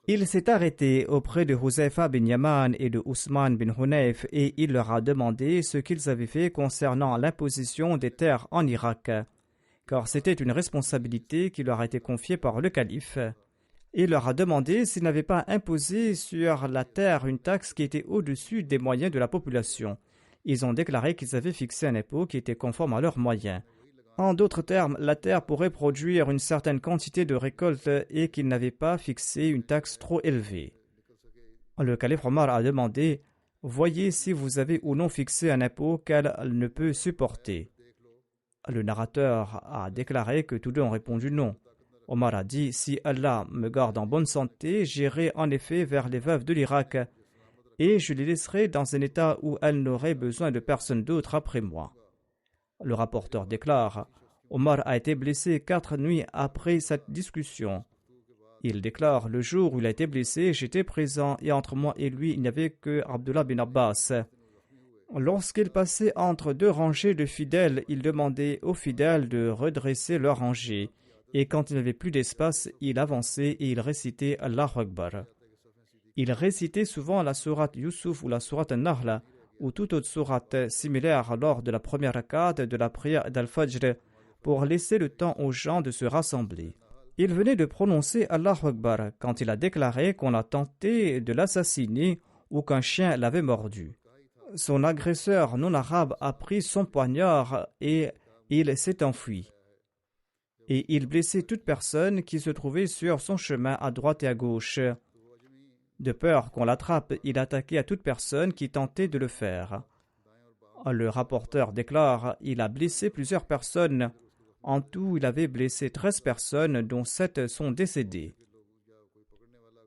Il s'est arrêté auprès de Huzaifa bin Yaman et de Ousmane bin Hunayf et il leur a demandé ce qu'ils avaient fait concernant l'imposition des terres en Irak, car c'était une responsabilité qui leur a été confiée par le calife. Il leur a demandé s'ils n'avaient pas imposé sur la terre une taxe qui était au-dessus des moyens de la population. Ils ont déclaré qu'ils avaient fixé un impôt qui était conforme à leurs moyens. En d'autres termes, la terre pourrait produire une certaine quantité de récoltes et qu'ils n'avaient pas fixé une taxe trop élevée. Le calife Omar a demandé: voyez si vous avez ou non fixé un impôt qu'elle ne peut supporter. Le narrateur a déclaré que tous deux ont répondu non. Omar a dit: si Allah me garde en bonne santé, j'irai en effet vers les veuves de l'Irak et je les laisserai dans un état où elles n'auraient besoin de personne d'autre après moi. Le rapporteur déclare: Omar a été blessé 4 nuits après cette discussion. Il déclare: le jour où il a été blessé, j'étais présent et entre moi et lui, il n'y avait que Abdullah bin Abbas. Lorsqu'il passait entre 2 rangées de fidèles, il demandait aux fidèles de redresser leur rangée. Et quand il n'avait plus d'espace, il avançait et il récitait Allahu Akbar. Il récitait souvent la sourate Yusuf ou la sourate An-Nahl ou toute autre sourate similaire lors de la première rakat de la prière d'Al-Fajr pour laisser le temps aux gens de se rassembler. Il venait de prononcer Allahu Akbar quand il a déclaré qu'on a tenté de l'assassiner ou qu'un chien l'avait mordu. Son agresseur non arabe a pris son poignard et il s'est enfui. Et il blessait toute personne qui se trouvait sur son chemin à droite et à gauche. De peur qu'on l'attrape, il attaquait à toute personne qui tentait de le faire. Le rapporteur déclare: il a blessé plusieurs personnes. En tout, il avait blessé 13 personnes, dont 7 sont décédées.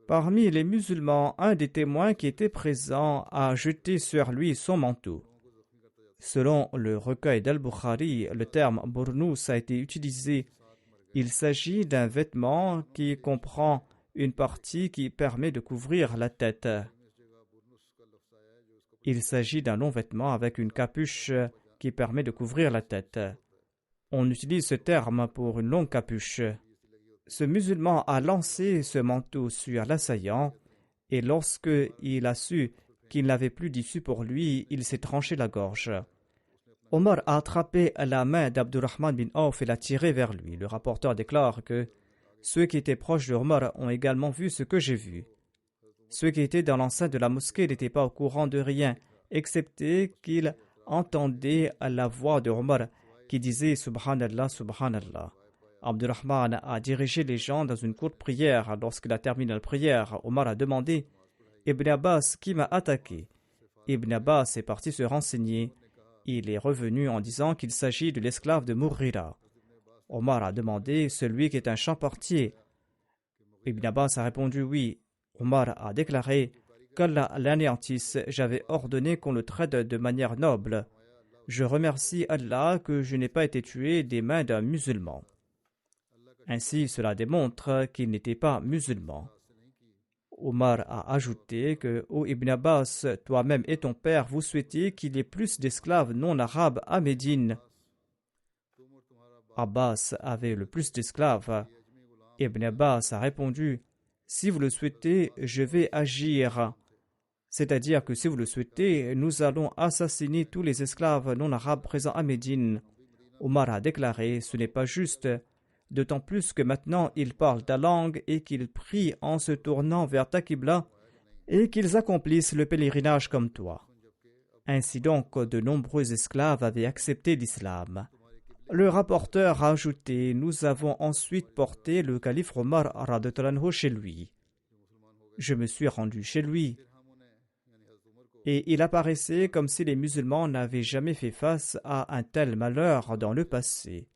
Parmi les musulmans, un des témoins qui était présent a jeté sur lui son manteau. Selon le recueil d'Al-Bukhari, le terme bournous a été utilisé. Il s'agit d'un vêtement qui comprend une partie qui permet de couvrir la tête. Il s'agit d'un long vêtement avec une capuche qui permet de couvrir la tête. On utilise ce terme pour une longue capuche. Ce musulman a lancé ce manteau sur l'assaillant et lorsque il a su qu'il n'avait plus d'issue pour lui, il s'est tranché la gorge. Omar a attrapé la main d'Abdurrahman bin Auf et l'a tiré vers lui. Le rapporteur déclare que ceux qui étaient proches de Omar ont également vu ce que j'ai vu. Ceux qui étaient dans l'enceinte de la mosquée n'étaient pas au courant de rien, excepté qu'ils entendaient la voix de Omar qui disait « Subhanallah, Subhanallah ». Abdurrahman a dirigé les gens dans une courte prière. Lorsqu'il a terminé la prière, Omar a demandé « Ibn Abbas, qui m'a attaqué ?» Ibn Abbas est parti se renseigner. Il est revenu en disant qu'il s'agit de l'esclave de Mourira. Omar a demandé « Celui qui est un champ-portier ?» Ibn Abbas a répondu « Oui ». Omar a déclaré « Qu'Allah l'anéantisse, j'avais ordonné qu'on le traite de manière noble. Je remercie Allah que je n'ai pas été tué des mains d'un musulman. » Ainsi, cela démontre qu'il n'était pas musulman. Omar a ajouté que « Ô Ibn Abbas, toi-même et ton père, vous souhaitiez qu'il y ait plus d'esclaves non-arabes à Médine. » Abbas avait le plus d'esclaves. Ibn Abbas a répondu « Si vous le souhaitez, je vais agir. » C'est-à-dire que si vous le souhaitez, nous allons assassiner tous les esclaves non-arabes présents à Médine. Omar a déclaré « Ce n'est pas juste. » D'autant plus que maintenant ils parlent ta langue et qu'ils prient en se tournant vers ta Qibla et qu'ils accomplissent le pèlerinage comme toi. Ainsi donc, de nombreux esclaves avaient accepté l'islam. Le rapporteur a ajouté « Nous avons ensuite porté le calife Omar radhiyallahu anhu chez lui. Je me suis rendu chez lui. Et il apparaissait comme si les musulmans n'avaient jamais fait face à un tel malheur dans le passé.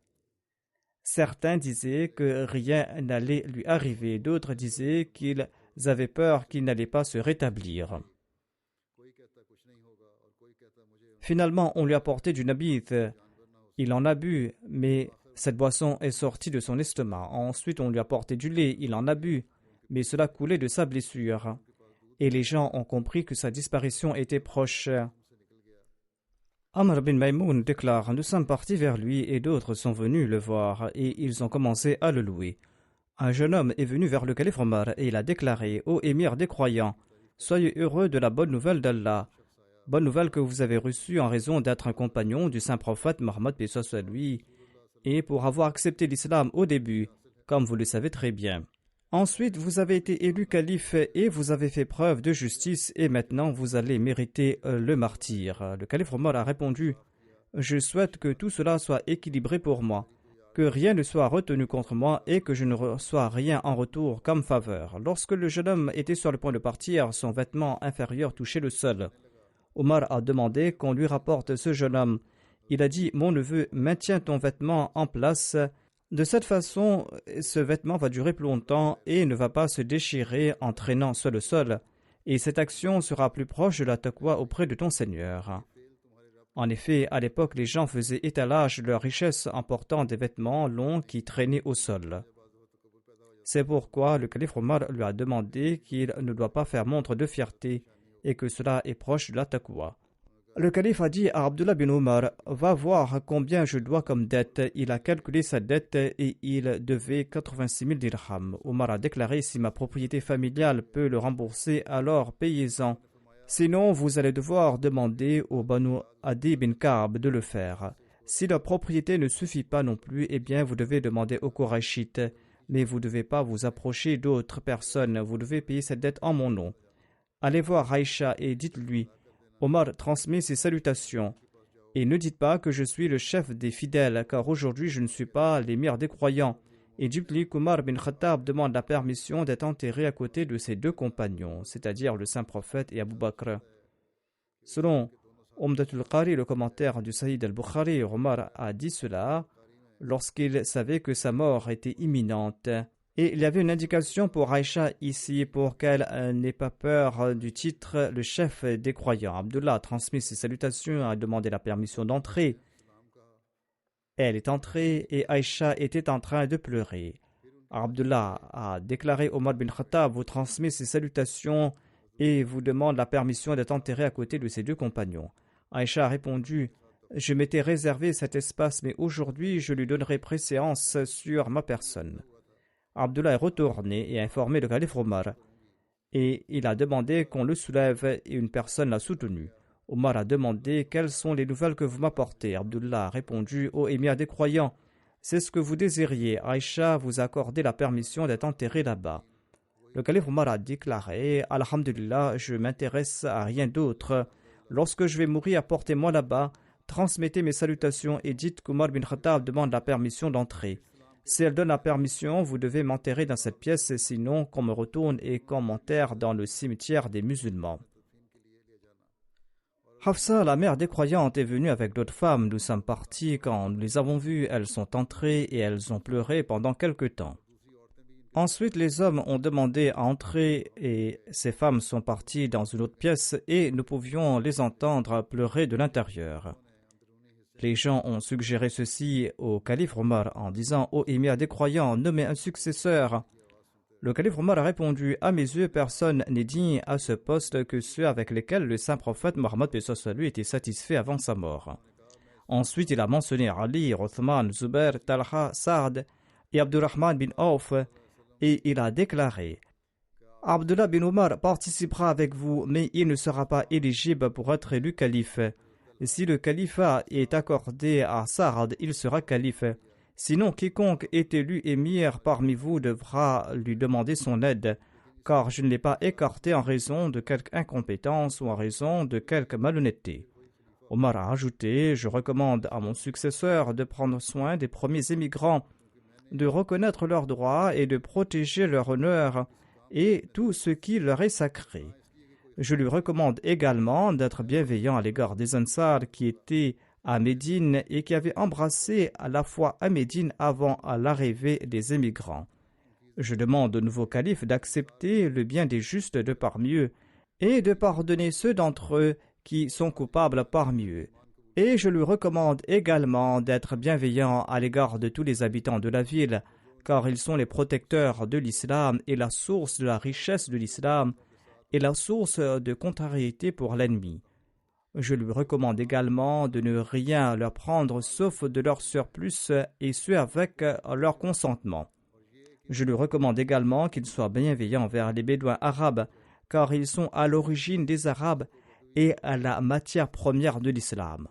Certains disaient que rien n'allait lui arriver, d'autres disaient qu'ils avaient peur qu'il n'allait pas se rétablir. Finalement, on lui a apporté du nabith. Il en a bu, mais cette boisson est sortie de son estomac. Ensuite, on lui a apporté du lait. Il en a bu, mais cela coulait de sa blessure. Et les gens ont compris que sa disparition était proche. Amr bin Maïmoun déclare « Nous sommes partis vers lui et d'autres sont venus le voir et ils ont commencé à le louer. Un jeune homme est venu vers le calife Omar et il a déclaré « Ô émir des croyants, soyez heureux de la bonne nouvelle d'Allah. Bonne nouvelle que vous avez reçue en raison d'être un compagnon du saint prophète Mohammed paix soit lui et pour avoir accepté l'islam au début, comme vous le savez très bien. Ensuite, vous avez été élu calife et vous avez fait preuve de justice et maintenant vous allez mériter le martyre. » Le calife Omar a répondu « Je souhaite que tout cela soit équilibré pour moi, que rien ne soit retenu contre moi et que je ne reçois rien en retour comme faveur. » Lorsque le jeune homme était sur le point de partir, son vêtement inférieur touchait le sol. Omar a demandé qu'on lui rapporte ce jeune homme. Il a dit « Mon neveu, maintiens ton vêtement en place. De cette façon, ce vêtement va durer plus longtemps et ne va pas se déchirer en traînant sur le sol. Et cette action sera plus proche de la taqwa auprès de ton Seigneur. » En effet, à l'époque, les gens faisaient étalage de leur richesse en portant des vêtements longs qui traînaient au sol. C'est pourquoi le calife Omar lui a demandé qu'il ne doit pas faire montre de fierté et que cela est proche de la taqwa. Le calife a dit à Abdullah bin Omar « Va voir combien je dois comme dette. » Il a calculé sa dette et il devait 86 000 dirhams. Omar a déclaré « Si ma propriété familiale peut le rembourser, alors payez-en. Sinon, vous allez devoir demander au Banu Adi bin Ka'b de le faire. Si la propriété ne suffit pas non plus, eh bien vous devez demander aux Qurayshites. Mais vous ne devez pas vous approcher d'autres personnes. Vous devez payer cette dette en mon nom. Allez voir Aïcha et dites-lui Omar transmet ses salutations. Et ne dites pas que je suis le chef des fidèles, car aujourd'hui je ne suis pas l'émir des croyants. Et Jibli Kumar bin Khattab demande la permission d'être enterré à côté de ses deux compagnons, c'est-à-dire le saint prophète et Abu Bakr. Selon Umdatul Qari, le commentaire du Sahih al-Bukhari, Omar a dit cela lorsqu'il savait que sa mort était imminente. Et il y avait une indication pour Aïcha ici pour qu'elle n'ait pas peur du titre le chef des croyants. Abdullah a transmis ses salutations, a demandé la permission d'entrer. Elle est entrée et Aïcha était en train de pleurer. Abdullah a déclaré Omar bin Khattab vous transmet ses salutations et vous demande la permission d'être enterré à côté de ses deux compagnons. Aïcha a répondu je m'étais réservé cet espace, mais aujourd'hui je lui donnerai préséance sur ma personne. Abdullah est retourné et a informé le calife Omar. Et il a demandé qu'on le soulève et une personne l'a soutenu. Omar a demandé quelles sont les nouvelles que vous m'apportez. Abdullah a répondu ô émir des croyants, c'est ce que vous désiriez. Aïcha vous a accordé la permission d'être enterré là-bas. Le calife Omar a déclaré Alhamdulillah, je m'intéresse à rien d'autre. Lorsque je vais mourir, apportez-moi là-bas, transmettez mes salutations et dites qu'Omar bin Khattab demande la permission d'entrer. Si elle donne la permission, vous devez m'enterrer dans cette pièce, sinon qu'on me retourne et qu'on m'enterre dans le cimetière des musulmans. Hafsa, la mère des croyantes, est venue avec d'autres femmes. Nous sommes partis. Quand nous les avons vues, elles sont entrées et elles ont pleuré pendant quelque temps. Ensuite, les hommes ont demandé à entrer et ces femmes sont parties dans une autre pièce et nous pouvions les entendre pleurer de l'intérieur. Les gens ont suggéré ceci au calife Omar en disant « Ô émir des croyants, nommez un successeur ». Le calife Omar a répondu « À mes yeux, personne n'est digne à ce poste que ceux avec lesquels le saint prophète Mohammed lui était satisfait avant sa mort. » Ensuite, il a mentionné Ali, Othman, Zubair, Talha, Saad et Abdurrahman bin Auf et il a déclaré « Abdullah bin Omar participera avec vous, mais il ne sera pas éligible pour être élu calife. Si le califat est accordé à Saad, il sera calife. Sinon, quiconque est élu émir parmi vous devra lui demander son aide, car je ne l'ai pas écarté en raison de quelque incompétence ou en raison de quelque malhonnêteté. » Omar a ajouté « Je recommande à mon successeur de prendre soin des premiers émigrants, de reconnaître leurs droits et de protéger leur honneur et tout ce qui leur est sacré. Je lui recommande également d'être bienveillant à l'égard des Ansar qui étaient à Médine et qui avaient embrassé à la foi à Médine avant l'arrivée des émigrants. Je demande au nouveau calife d'accepter le bien des justes de parmi eux et de pardonner ceux d'entre eux qui sont coupables parmi eux. Et je lui recommande également d'être bienveillant à l'égard de tous les habitants de la ville, car ils sont les protecteurs de l'islam et la source de la richesse de l'islam et la source de contrariété pour l'ennemi. Je lui recommande également de ne rien leur prendre sauf de leur surplus et ce avec leur consentement. Je lui recommande également qu'il soit bienveillant envers les Bédouins arabes, car ils sont à l'origine des Arabes et à la matière première de l'islam.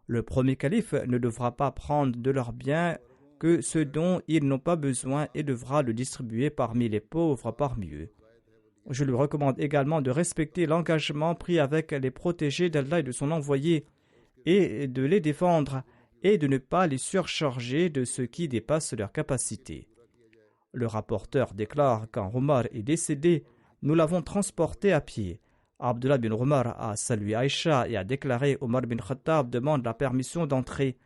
Le premier calife ne devra pas prendre de leurs biens que ce dont ils n'ont pas besoin et devra le distribuer parmi les pauvres parmi eux. Je lui recommande également de respecter l'engagement pris avec les protégés d'Allah et de son envoyé et de les défendre et de ne pas les surcharger de ce qui dépasse leurs capacités. Le rapporteur déclare quand Omar est décédé, nous l'avons transporté à pied. Abdullah bin Omar a salué Aïcha et a déclaré Omar bin Khattab demande la permission d'entrer.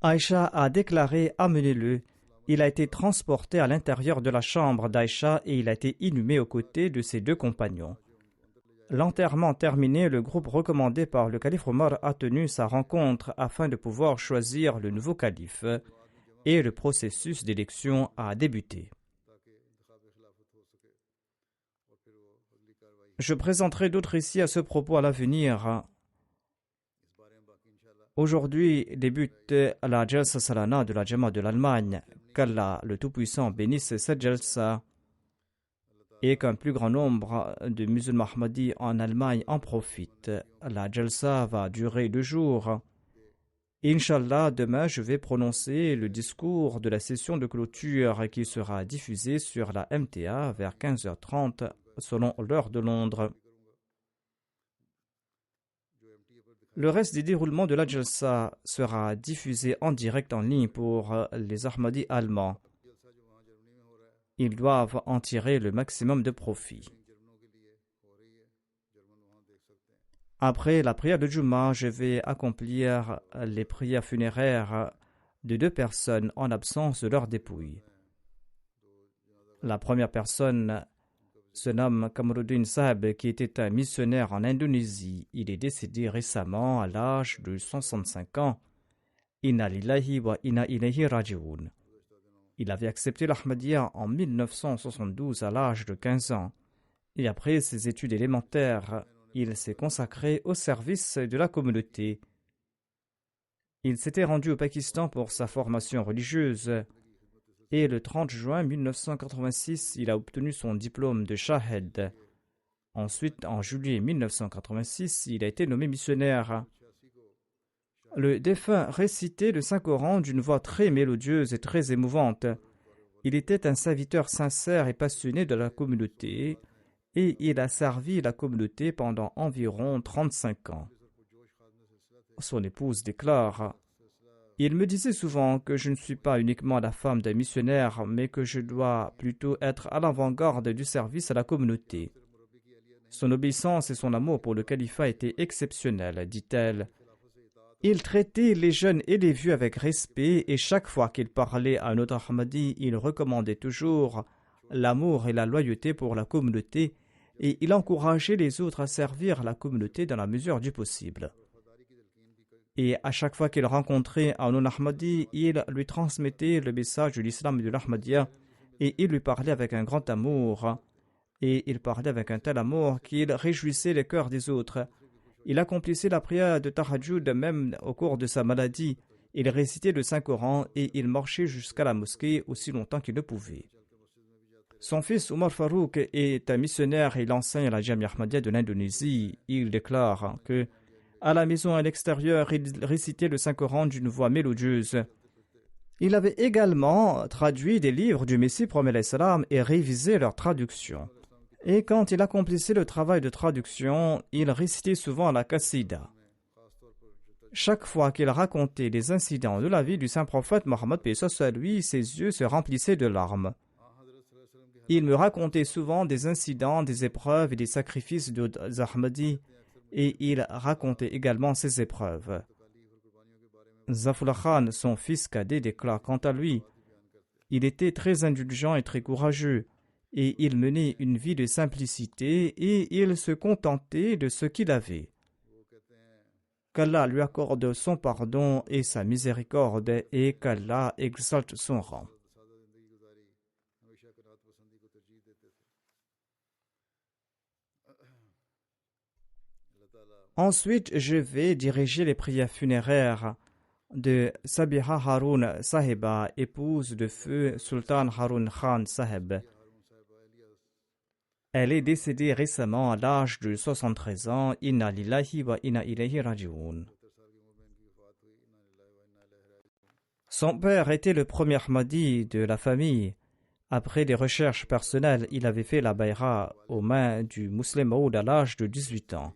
Aïcha a déclaré amenez-le. Il a été transporté à l'intérieur de la chambre d'Aïcha et il a été inhumé aux côtés de ses deux compagnons. L'enterrement terminé, le groupe recommandé par le calife Omar a tenu sa rencontre afin de pouvoir choisir le nouveau calife et le processus d'élection a débuté. Je présenterai d'autres récits à ce propos à l'avenir. Aujourd'hui débute la Jalsa Salana de la Jama de l'Allemagne. Qu'Allah, le Tout-Puissant, bénisse cette Jalsa et qu'un plus grand nombre de musulmans Ahmadis en Allemagne en profitent. La Jalsa va durer 2 jours. Inch'Allah, demain, je vais prononcer le discours de la session de clôture qui sera diffusée sur la MTA vers 15h30 selon l'heure de Londres. Le reste des déroulements de la Jalsa sera diffusé en direct en ligne pour les Ahmadis allemands. Ils doivent en tirer le maximum de profit. Après la prière de Juma, je vais accomplir les prières funéraires de 2 personnes en absence de leur dépouille. La première personne se nomme Kamruddin Saheb, qui était un missionnaire en Indonésie. Il est décédé récemment à l'âge de 65 ans. Inna lillahi wa inna ilayhi raji'un. Il avait accepté l'Ahmadiyya en 1972 à l'âge de 15 ans. Et après ses études élémentaires, il s'est consacré au service de la communauté. Il s'était rendu au Pakistan pour sa formation religieuse. Et le 30 juin 1986, il a obtenu son diplôme de Shahed. Ensuite, en juillet 1986, il a été nommé missionnaire. Le défunt récitait le Saint-Coran d'une voix très mélodieuse et très émouvante. Il était un serviteur sincère et passionné de la communauté, et il a servi la communauté pendant environ 35 ans. Son épouse déclare: il me disait souvent que je ne suis pas uniquement la femme d'un missionnaire, mais que je dois plutôt être à l'avant-garde du service à la communauté. Son obéissance et son amour pour le califat étaient exceptionnels, dit-elle. Il traitait les jeunes et les vieux avec respect, et chaque fois qu'il parlait à un autre Ahmadi, il recommandait toujours l'amour et la loyauté pour la communauté, et il encourageait les autres à servir la communauté dans la mesure du possible. Et à chaque fois qu'il rencontrait un non-Ahmadi, il lui transmettait le message de l'islam et de l'Ahmadiyya, et il lui parlait avec un grand amour, et il parlait avec un tel amour qu'il réjouissait les cœurs des autres. Il accomplissait la prière de Tahajjud même au cours de sa maladie. Il récitait le Saint-Coran et il marchait jusqu'à la mosquée aussi longtemps qu'il le pouvait. Son fils Omar Farouk est un missionnaire et il enseigne à la Jamia Ahmadiyya de l'Indonésie. Il déclare que à la maison et à l'extérieur, il récitait le Saint-Coran d'une voix mélodieuse. Il avait également traduit des livres du Messie promet salam et révisé leur traduction. Et quand il accomplissait le travail de traduction, il récitait souvent la Qasida. Chaque fois qu'il racontait les incidents de la vie du saint prophète Mohammed, paix soit lui, ses yeux se remplissaient de larmes. Il me racontait souvent des incidents, des épreuves et des sacrifices de Ahmadis, et il racontait également ses épreuves. Zafullah Khan, son fils cadet, déclare quant à lui: il était très indulgent et très courageux, et il menait une vie de simplicité et il se contentait de ce qu'il avait. Qu'Allah lui accorde son pardon et sa miséricorde et qu'Allah exalte son rang. Ensuite, je vais diriger les prières funéraires de Sabiha Haroun Sahiba, épouse de feu Sultan Haroun Khan Saheb. Elle est décédée récemment à l'âge de 73 ans. Inna lillahi wa inna ilayhi raji'un. Son père était le premier Ahmadi de la famille. Après des recherches personnelles, il avait fait la bayra aux mains du Muslim Maud à l'âge de 18 ans.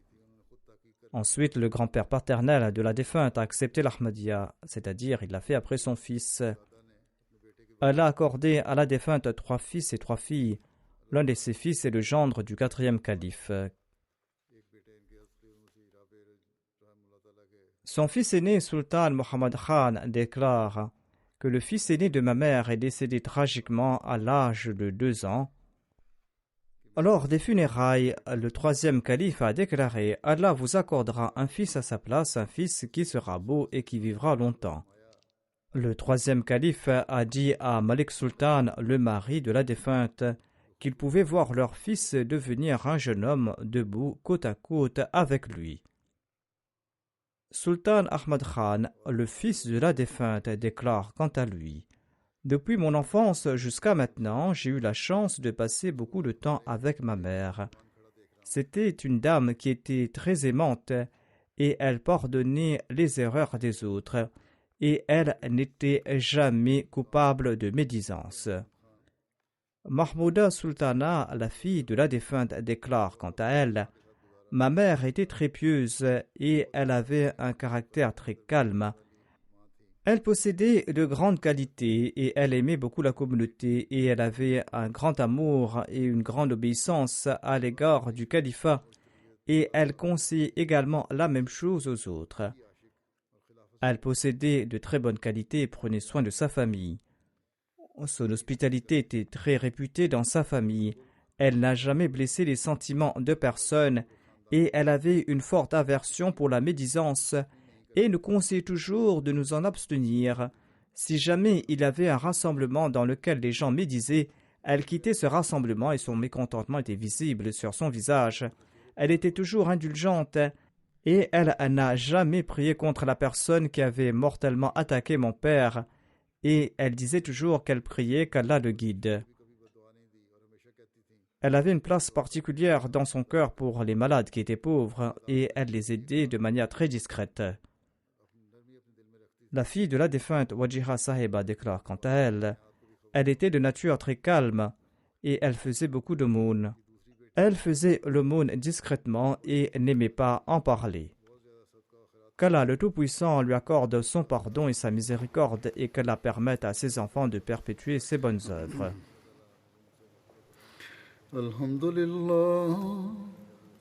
Ensuite, le grand-père paternel de la défunte a accepté l'Ahmadiyya, c'est-à-dire il l'a fait après son fils. Elle a accordé à la défunte 3 fils et 3 filles. L'un de ses fils est le gendre du 4e calife. Son fils aîné, Sultan Muhammad Khan, déclare que le fils aîné de ma mère est décédé tragiquement à l'âge de 2 ans. Lors des funérailles, le 3e calife a déclaré: Allah vous accordera un fils à sa place, un fils qui sera beau et qui vivra longtemps. Le 3e calife a dit à Malik Sultan, le mari de la défunte, qu'ils pouvaient voir leur fils devenir un jeune homme debout côte à côte avec lui. Sultan Ahmad Khan, le fils de la défunte, déclare quant à lui: depuis mon enfance jusqu'à maintenant, j'ai eu la chance de passer beaucoup de temps avec ma mère. C'était une dame qui était très aimante et elle pardonnait les erreurs des autres et elle n'était jamais coupable de médisance. Mahmouda Sultana, la fille de la défunte, déclare quant à elle: Ma mère était très pieuse et elle avait un caractère très calme. Elle possédait de grandes qualités et elle aimait beaucoup la communauté et elle avait un grand amour et une grande obéissance à l'égard du califat et elle conseillait également la même chose aux autres. Elle possédait de très bonnes qualités et prenait soin de sa famille. Son hospitalité était très réputée dans sa famille. Elle n'a jamais blessé les sentiments de personne et elle avait une forte aversion pour la médisance et nous conseillait toujours de nous en abstenir. Si jamais il y avait un rassemblement dans lequel les gens médisaient, elle quittait ce rassemblement et son mécontentement était visible sur son visage. Elle était toujours indulgente et elle n'a jamais prié contre la personne qui avait mortellement attaqué mon père. Et elle disait toujours qu'elle priait qu'Allah le guide. Elle avait une place particulière dans son cœur pour les malades qui étaient pauvres et elle les aidait de manière très discrète. La fille de la défunte Wajiha Sahiba déclare quant à elle, elle était de nature très calme et elle faisait beaucoup d'aumônes. Elle faisait l'aumône discrètement et n'aimait pas en parler. Qu'Allah le Tout-Puissant lui accorde son pardon et sa miséricorde et qu'Allah permette à ses enfants de perpétuer ses bonnes œuvres. Alhamdulillah,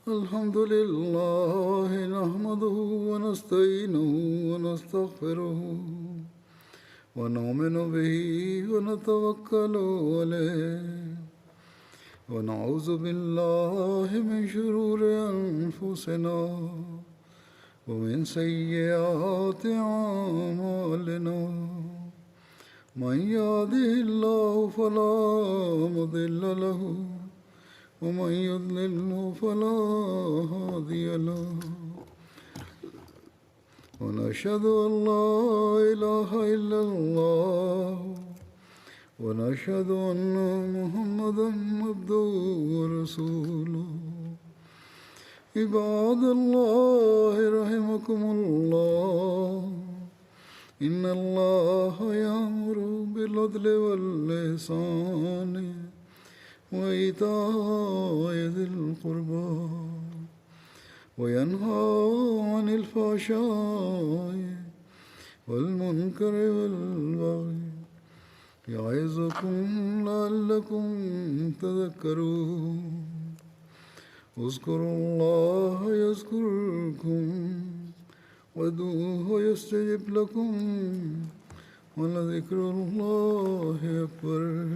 alhamdulillah, nahmaduhu wa nasta'inuhu wa nastaghfiruhu wa nu'minu bihi wa natawakkalu alayhi wa na'udhu billahi min shururi anfusina ومن سيئات أعمالنا من يهده الله فلا مضل له ومن يضلل فلا هادي له ونشهد أن لا إله إلا الله ونشهد أن محمدا عبده ورسوله عباد الله رحمكم الله إن الله يأمر بالعدل والإحسان وإيتاء ذي القربى وينهى عن الفحشاء والمنكر والبغي يعظكم لعلكم تذكرون اذكروا الله يذكركم وادعوه يستجب لكم ولذكر الله أكبر